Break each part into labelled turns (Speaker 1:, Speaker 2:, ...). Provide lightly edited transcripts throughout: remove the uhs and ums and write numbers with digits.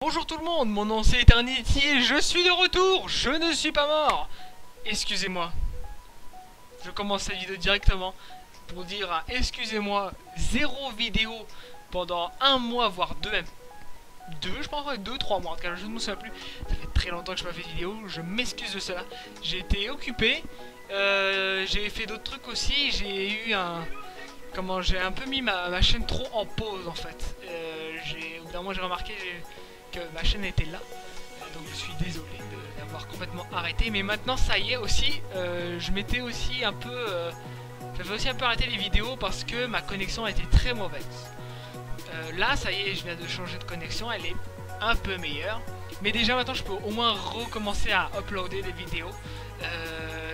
Speaker 1: Bonjour tout le monde, mon nom c'est Eternity et je suis de retour, je ne suis pas mort. Excusez-moi. Je commence cette vidéo directement pour dire excusez-moi, 0 vidéo pendant un mois, voire deux même. Je pense, ouais, 2-3 mois en tout cas, je ne me souviens plus. Ça fait très longtemps que je n'ai pas fait de vidéo, je m'excuse de cela. J'ai été occupé, j'ai fait d'autres trucs aussi, j'ai eu un... j'ai un peu mis ma chaîne trop en pause en fait. Au bout d'un moment j'ai remarqué que ma chaîne était là. Donc je suis désolé d'avoir complètement arrêté. Mais maintenant ça y est aussi, je m'étais aussi un peu... j'avais aussi un peu arrêté les vidéos parce que ma connexion était très mauvaise. Là ça y est, je viens de changer de connexion, elle est un peu meilleure. Mais déjà maintenant je peux au moins recommencer à uploader des vidéos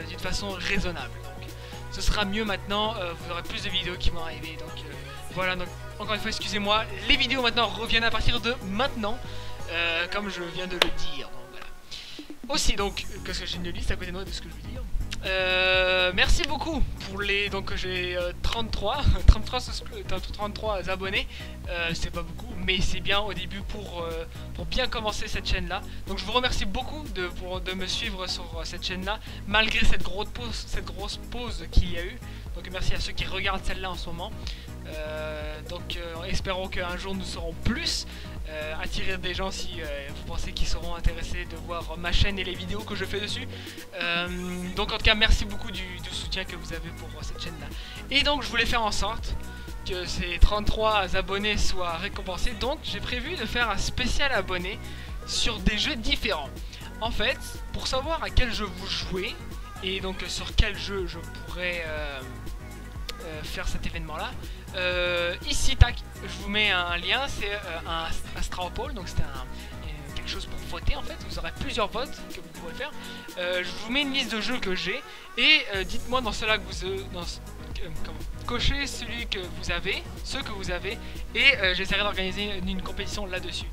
Speaker 1: d'une façon raisonnable. Donc ce sera mieux maintenant, vous aurez plus de vidéos qui vont arriver. Donc voilà, donc encore une fois excusez-moi, les vidéos maintenant reviennent à partir de maintenant. Comme je viens de le dire, donc voilà. Aussi donc, qu'est-ce que j'ai une liste à côté de moi de ce que je veux dire. Merci beaucoup pour les... Donc j'ai 33 abonnés. C'est pas beaucoup, mais c'est bien au début pour bien commencer cette chaîne là. Donc je vous remercie beaucoup de me suivre sur cette chaîne là, malgré cette grosse pause qu'il y a eu. Donc merci à ceux qui regardent celle-là en ce moment. Espérons qu'un jour nous serons plus attirer des gens si vous pensez qu'ils seront intéressés de voir ma chaîne et les vidéos que je fais dessus. Donc en tout cas merci beaucoup du soutien que vous avez pour cette chaîne là. Et donc je voulais faire en sorte que ces 33 abonnés soient récompensés. Donc j'ai prévu de faire un spécial abonné sur des jeux différents. En fait, pour savoir à quel jeu vous jouez et donc sur quel jeu je pourrais faire cet événement là, ici tac, je vous mets un lien, c'est un straw poll, donc c'est quelque chose pour voter en fait, vous aurez plusieurs votes que vous pourrez faire. Je vous mets une liste de jeux que j'ai et dites-moi dans cela que vous cochez celui que vous avez, ceux que vous avez, et j'essaierai d'organiser une compétition là-dessus.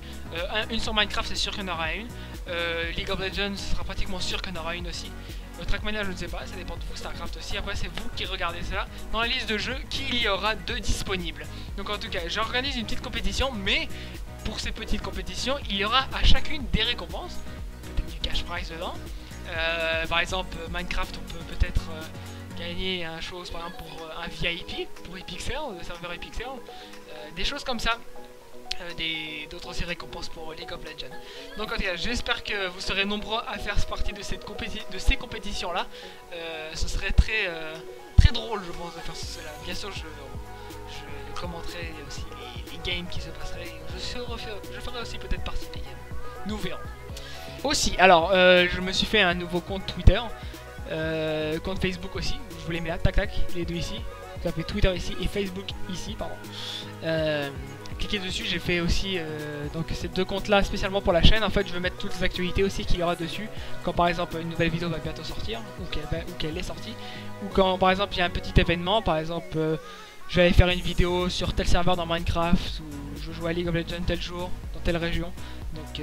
Speaker 1: Une sur Minecraft, c'est sûr qu'il y en aura une. League of Legends, ce sera pratiquement sûr qu'il y en aura une aussi. Trackmania, je ne sais pas, ça dépend de vous. Starcraft aussi, après c'est vous qui regardez cela dans la liste de jeux qu'il y aura de disponibles. Donc en tout cas, j'organise une petite compétition, mais pour ces petites compétitions, il y aura à chacune des récompenses, peut-être du cash prize dedans. Par exemple, Minecraft, on peut peut-être gagner un chose, par exemple pour un VIP, pour Epixel, le serveur Epixel, des choses comme ça. D'autres aussi récompenses pour League of Legends. Donc en tout cas, j'espère que vous serez nombreux à faire partie de ces compétitions là. Ce serait très drôle je pense de faire cela. Bien sûr je commenterai aussi les games qui se passeraient. Je ferai aussi peut-être partie des games. Nous verrons. Aussi, alors je me suis fait un nouveau compte Twitter, compte Facebook aussi. Je vous les mets là, tac tac, les deux ici. Ça fait Twitter ici et Facebook ici, pardon. Cliquez dessus, j'ai fait aussi donc ces deux comptes là spécialement pour la chaîne. En fait je vais mettre toutes les actualités aussi qu'il y aura dessus, quand par exemple une nouvelle vidéo va bientôt sortir ou qu'elle est sortie, ou quand par exemple il y a un petit événement, par exemple je vais aller faire une vidéo sur tel serveur dans Minecraft, ou je joue à League of Legends tel jour dans telle région. Donc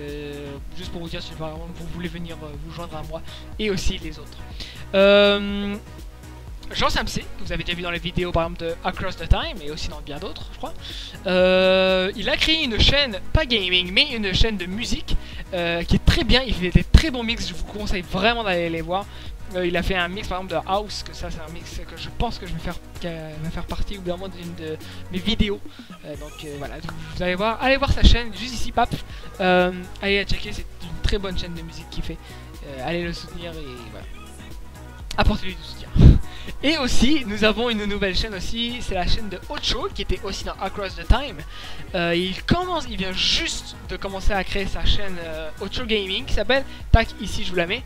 Speaker 1: juste pour vous dire si vraiment vous voulez venir vous joindre à moi et aussi les autres. Jean Samsé, que vous avez déjà vu dans les vidéos par exemple de Across the Time et aussi dans bien d'autres je crois, il a créé une chaîne, pas gaming mais une chaîne de musique qui est très bien, il fait des très bons mix, je vous conseille vraiment d'aller les voir. Il a fait un mix par exemple de House, que ça c'est un mix que je pense que je vais faire partie au bout d'un moment d'une de mes vidéos. Voilà, vous allez voir, allez voir sa chaîne juste ici, pap. Allez la checker, c'est une très bonne chaîne de musique qu'il fait. Allez le soutenir et voilà. Apportez-lui du soutien. Et aussi, nous avons une nouvelle chaîne aussi, c'est la chaîne de Ocho, qui était aussi dans Across the Time. Il vient juste de commencer à créer sa chaîne Ocho Gaming, qui s'appelle, tac, ici je vous la mets.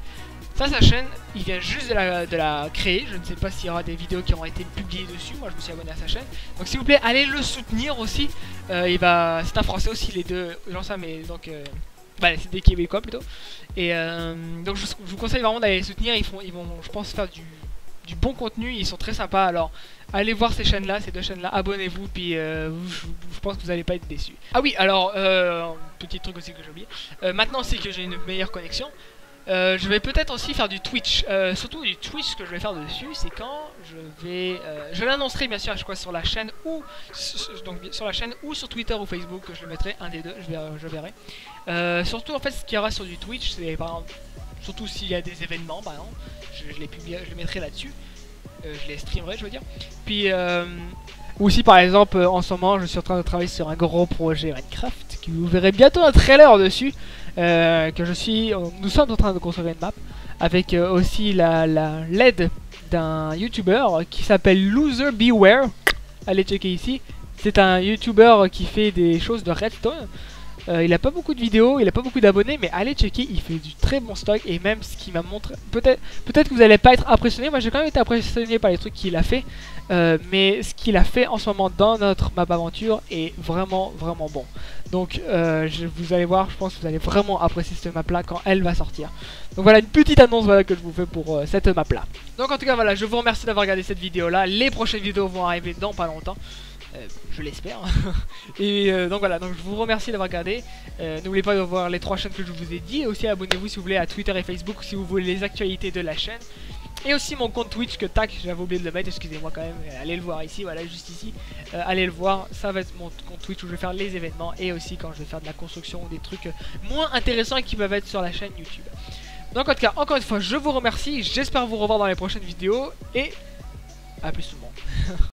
Speaker 1: Ça, sa chaîne, il vient juste de la créer, je ne sais pas s'il y aura des vidéos qui auront été publiées dessus, moi je me suis abonné à sa chaîne. Donc s'il vous plaît, allez le soutenir aussi, c'est un français aussi, les deux, genre ça, mais donc... c'est des Québécois plutôt. Et donc je vous conseille vraiment d'aller les soutenir, ils vont je pense faire du bon contenu, ils sont très sympas. Alors allez voir ces chaînes là, ces deux chaînes là, abonnez-vous, puis je pense que vous n'allez pas être déçus. Ah oui, alors petit truc aussi que j'ai oublié, maintenant aussi que j'ai une meilleure connexion, Je vais peut-être aussi faire du Twitch. Surtout du Twitch, ce que je vais faire dessus, c'est quand je l'annoncerai bien sûr, je crois, sur la chaîne ou donc sur la chaîne ou sur Twitter ou Facebook. Je le mettrai un des deux, je verrai. Surtout en fait, ce qu'il y aura sur du Twitch, c'est par exemple, surtout s'il y a des événements, par exemple, je les mettrai là-dessus. Je les streamerai, je veux dire. Puis ou si par exemple en ce moment je suis en train de travailler sur un gros projet Minecraft, que vous verrez bientôt un trailer dessus, nous sommes en train de construire une map avec aussi l'aide d'un YouTuber qui s'appelle Loser Beware. Allez checker ici. C'est un YouTuber qui fait des choses de redstone. Il a pas beaucoup de vidéos, il a pas beaucoup d'abonnés, mais allez checker, il fait du très bon stock. Et même ce qu'il m'a montré, peut-être que vous allez pas être impressionné. Moi j'ai quand même été impressionné par les trucs qu'il a fait, mais ce qu'il a fait en ce moment dans notre map aventure est vraiment bon. Donc vous allez voir, je pense que vous allez vraiment apprécier cette map là quand elle va sortir. Donc voilà une petite annonce, voilà, que je vous fais pour cette map là. Donc en tout cas voilà, je vous remercie d'avoir regardé cette vidéo là. Les prochaines vidéos vont arriver dans pas longtemps. Je l'espère. Et donc voilà, donc je vous remercie d'avoir regardé. N'oubliez pas de voir les 3 chaînes que je vous ai dit. Et aussi abonnez-vous si vous voulez à Twitter et Facebook si vous voulez les actualités de la chaîne. Et aussi mon compte Twitch que tac, j'avais oublié de le mettre, excusez-moi quand même. Allez le voir ici, voilà, juste ici. Allez le voir, ça va être mon compte Twitch où je vais faire les événements. Et aussi quand je vais faire de la construction ou des trucs moins intéressants et qui peuvent être sur la chaîne YouTube. Donc en tout cas, encore une fois, je vous remercie. J'espère vous revoir dans les prochaines vidéos. Et à plus tout le monde.